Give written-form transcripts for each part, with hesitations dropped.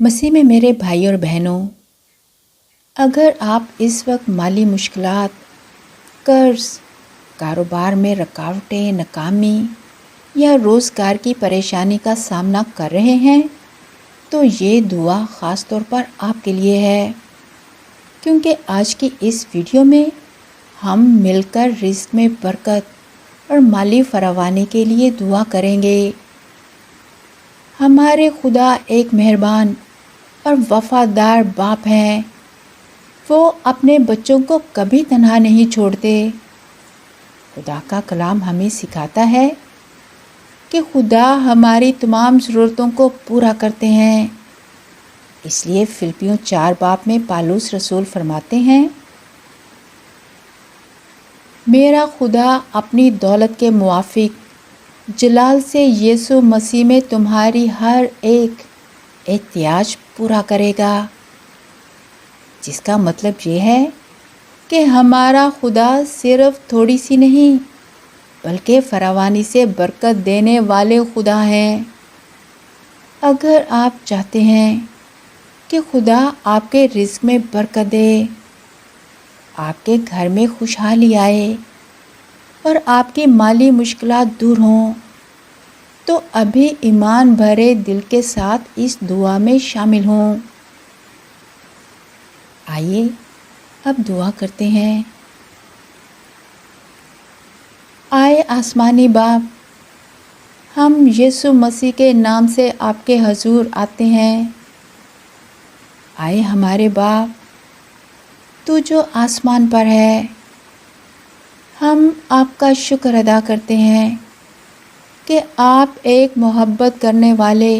مسیح میں میرے بھائی اور بہنوں، اگر آپ اس وقت مالی مشکلات، قرض، کاروبار میں رکاوٹیں، ناکامی یا روزگار کی پریشانی کا سامنا کر رہے ہیں تو یہ دعا خاص طور پر آپ کے لیے ہے، کیونکہ آج کی اس ویڈیو میں ہم مل کر رزق میں برکت اور مالی فراوانی کے لیے دعا کریں گے۔ ہمارے خدا ایک مہربان اور وفادار باپ ہیں۔ وہ اپنے بچوں کو کبھی تنہا نہیں چھوڑتے۔ خدا کا کلام ہمیں سکھاتا ہے کہ خدا ہماری تمام ضرورتوں کو پورا کرتے ہیں۔ اس لیے فلپیوں 4 میں پالوس رسول فرماتے ہیں، میرا خدا اپنی دولت کے موافق جلال سے یسوع مسیح میں تمہاری ہر ایک احتیاج پورا کرے گا، جس کا مطلب یہ ہے کہ ہمارا خدا صرف تھوڑی سی نہیں بلکہ فراوانی سے برکت دینے والے خدا ہیں۔ اگر آپ چاہتے ہیں کہ خدا آپ کے رزق میں برکت دے، آپ کے گھر میں خوشحالی آئے اور آپ کی مالی مشکلات دور ہوں، تو ابھی ایمان بھرے دل کے ساتھ اس دعا میں شامل ہوں۔ آئیے اب دعا کرتے ہیں۔ آئے آسمانی باپ، ہم یسوع مسیح کے نام سے آپ کے حضور آتے ہیں۔ آئے ہمارے باپ، تو جو آسمان پر ہے، ہم آپ کا شکر ادا کرتے ہیں کہ آپ ایک محبت کرنے والے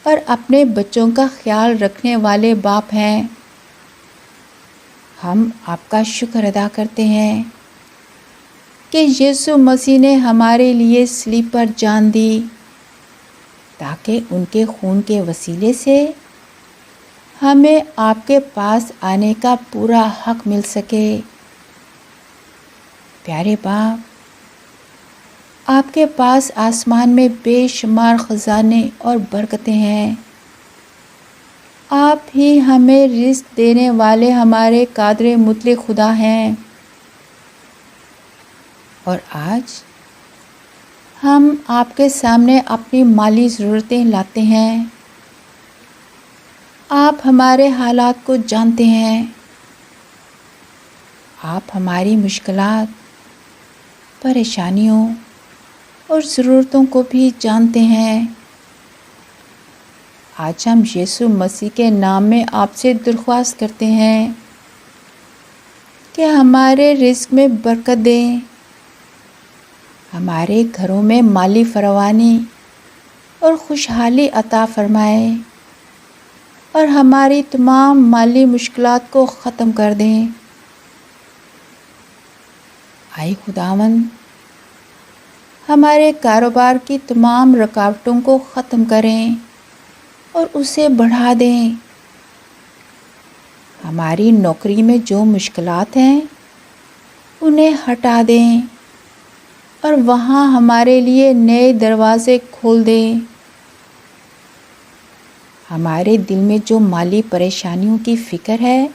اور اپنے بچوں کا خیال رکھنے والے باپ ہیں۔ ہم آپ کا شکر ادا کرتے ہیں کہ یسوع مسیح نے ہمارے لیے صلیب پر جان دی تاکہ ان کے خون کے وسیلے سے ہمیں آپ کے پاس آنے کا پورا حق مل سکے۔ پیارے باپ، آپ کے پاس آسمان میں بے شمار خزانے اور برکتیں ہیں۔ آپ ہی ہمیں رزق دینے والے ہمارے قادر مطلق خدا ہیں۔ اور آج ہم آپ کے سامنے اپنی مالی ضرورتیں لاتے ہیں۔ آپ ہمارے حالات کو جانتے ہیں۔ آپ ہماری مشکلات، پریشانیوں اور ضرورتوں کو بھی جانتے ہیں۔ آج ہم یسوع مسیح کے نام میں آپ سے درخواست کرتے ہیں کہ ہمارے رزق میں برکت دیں، ہمارے گھروں میں مالی فراوانی اور خوشحالی عطا فرمائیں اور ہماری تمام مالی مشکلات کو ختم کر دیں۔ آئے خداوند، ہمارے کاروبار کی تمام رکاوٹوں کو ختم کریں اور اسے بڑھا دیں۔ ہماری نوکری میں جو مشکلات ہیں انہیں ہٹا دیں اور وہاں ہمارے لیے نئے دروازے کھول دیں۔ ہمارے دل میں جو مالی پریشانیوں کی فکر ہے،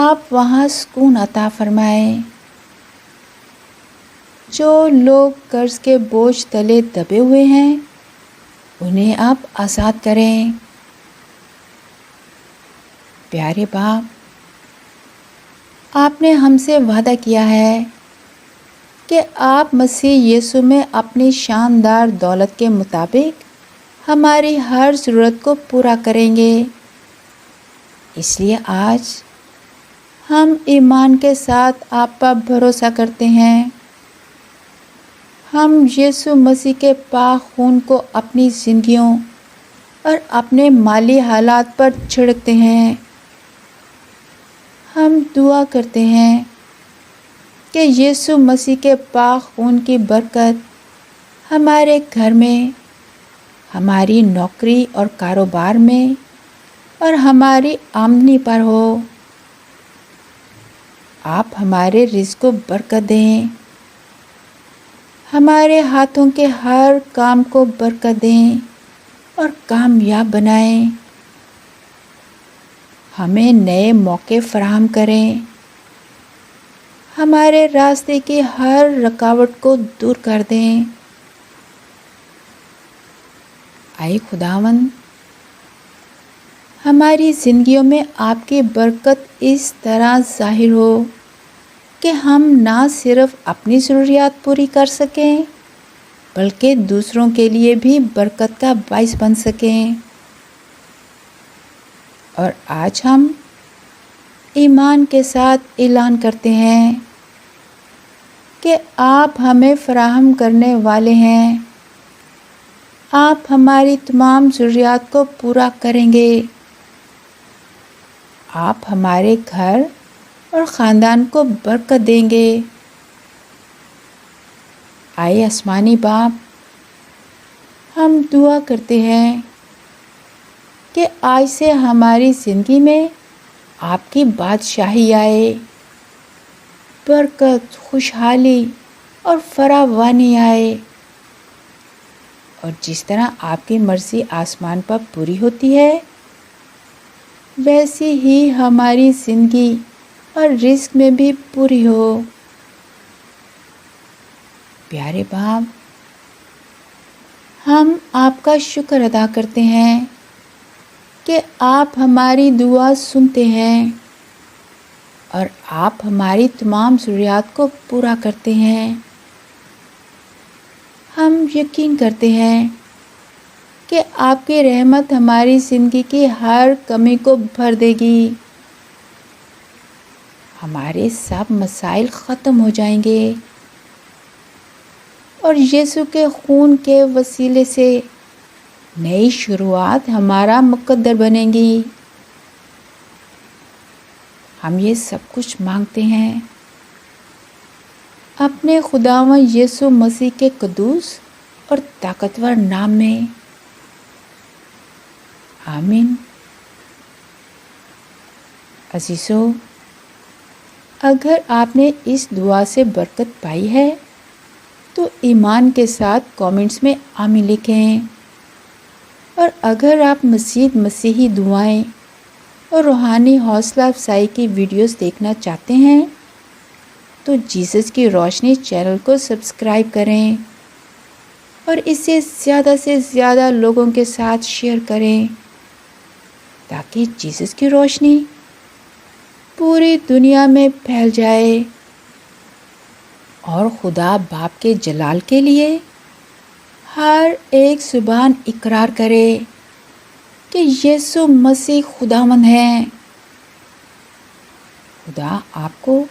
آپ وہاں سکون عطا فرمائیں۔ جو لوگ قرض کے بوجھ تلے دبے ہوئے ہیں، انہیں آپ آزاد کریں۔ پیارے باپ، آپ نے ہم سے وعدہ کیا ہے کہ آپ مسیح یسوع میں اپنی شاندار دولت کے مطابق ہماری ہر ضرورت کو پورا کریں گے۔ اس لیے آج ہم ایمان کے ساتھ آپ پر بھروسہ کرتے ہیں۔ ہم یسوع مسیح کے پاک خون کو اپنی زندگیوں اور اپنے مالی حالات پر چھڑکتے ہیں۔ ہم دعا کرتے ہیں کہ یسوع مسیح کے پاک خون کی برکت ہمارے گھر میں، ہماری نوکری اور کاروبار میں اور ہماری آمدنی پر ہو۔ آپ ہمارے رزق کو برکت دیں، ہمارے ہاتھوں کے ہر کام کو برکت دیں اور کامیاب بنائیں، ہمیں نئے موقع فراہم کریں، ہمارے راستے کی ہر رکاوٹ کو دور کر دیں۔ اے خداوند، ہماری زندگیوں میں آپ کی برکت اس طرح ظاہر ہو کہ ہم نہ صرف اپنی ضروریات پوری کر سکیں بلکہ دوسروں کے لیے بھی برکت کا باعث بن سکیں۔ اور آج ہم ایمان کے ساتھ اعلان کرتے ہیں کہ آپ ہمیں فراہم کرنے والے ہیں، آپ ہماری تمام ضروریات کو پورا کریں گے، آپ ہمارے گھر اور خاندان کو برکت دیں گے۔ اے آسمانی باپ، ہم دعا کرتے ہیں کہ آج سے ہماری زندگی میں آپ کی بادشاہی آئے، برکت، خوشحالی اور فراوانی آئے، اور جس طرح آپ کی مرضی آسمان پر پوری ہوتی ہے ویسی ہی ہماری زندگی اور رزق میں بھی پوری ہو۔ پیارے باپ، ہم آپ کا شکر ادا کرتے ہیں کہ آپ ہماری دعا سنتے ہیں اور آپ ہماری تمام ضروریات کو پورا کرتے ہیں۔ ہم یقین کرتے ہیں کہ آپ کی رحمت ہماری زندگی کی ہر کمی کو بھر دے گی، ہمارے سب مسائل ختم ہو جائیں گے اور یسوع کے خون کے وسیلے سے نئی شروعات ہمارا مقدر بنیں گی۔ ہم یہ سب کچھ مانگتے ہیں اپنے خداوند یسوع مسیح کے قدوس اور طاقتور نام میں، آمین۔ عزیزو، اگر آپ نے اس دعا سے برکت پائی ہے تو ایمان کے ساتھ کامنٹس میں آمین لکھیں، اور اگر آپ مزید مسیحی دعائیں اور روحانی حوصلہ افزائی کی ویڈیوز دیکھنا چاہتے ہیں تو جیسس کی روشنی چینل کو سبسکرائب کریں اور اسے زیادہ سے زیادہ لوگوں کے ساتھ شیئر کریں تاکہ جیسس کی روشنی پوری دنیا میں پھیل جائے اور خدا باپ کے جلال کے لیے ہر ایک زبان اقرار کرے کہ یسوع مسیح خداوند ہے۔ خدا آپ کو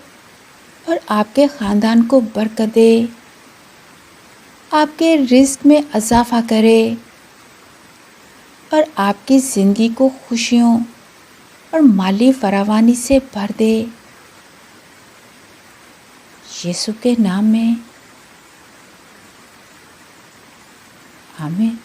اور آپ کے خاندان کو برکت دے، آپ کے رزق میں اضافہ کرے اور آپ کی زندگی کو خوشیوں اور مالی فراوانی سے بھر دے۔ یسوع کے نام میں آمین۔